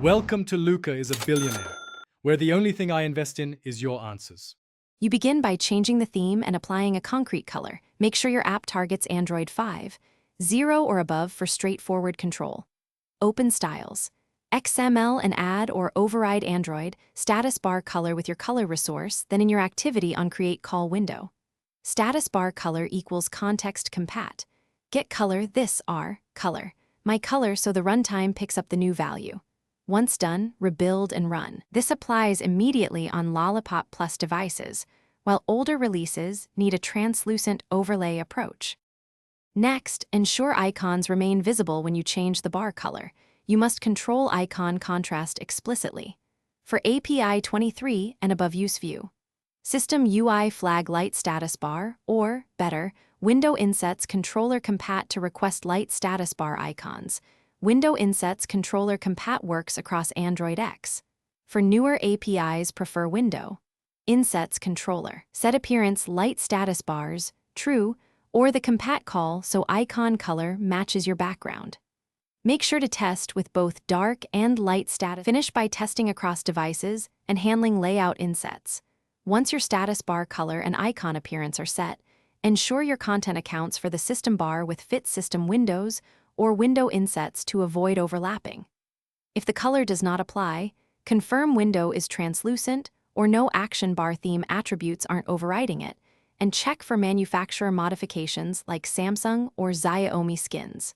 Welcome to Luca is a Billionaire, where the only thing I invest in is your answers. You begin by changing the theme and applying a concrete color. Make sure your app targets Android 5, 0 or above for straightforward control. Open styles. XML and add or override Android status bar color with your color resource, then in your activity on Create Call window. Status bar color equals context compat. Get color this R, color. My color so the runtime picks up the new value. Once done, rebuild and run. This applies immediately on Lollipop Plus devices, while older releases need a translucent overlay approach. Next, ensure icons remain visible when you change the bar color. You must control icon contrast explicitly. For API 23 and above use view. System UI flag light status bar, or, better, window insets controller compat to request light status bar icons. Window insets controller compat works across Android X. For newer APIs, prefer window insets controller. Set appearance light status bars, true, or the compat call so icon color matches your background. Make sure to test with both dark and light status. Finish by testing across devices and handling layout insets. Once your status bar color and icon appearance are set, ensure your content accounts for the system bar with fit system windows or window insets to avoid overlapping. If the color does not apply, confirm window is translucent or no action bar theme attributes aren't overriding it, and check for manufacturer modifications like Samsung or Xiaomi skins.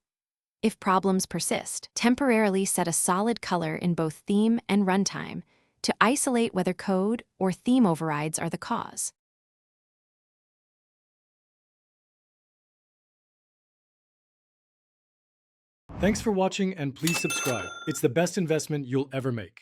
If problems persist, temporarily set a solid color in both theme and runtime to isolate whether code or theme overrides are the cause. Thanks for watching and please subscribe. It's the best investment you'll ever make.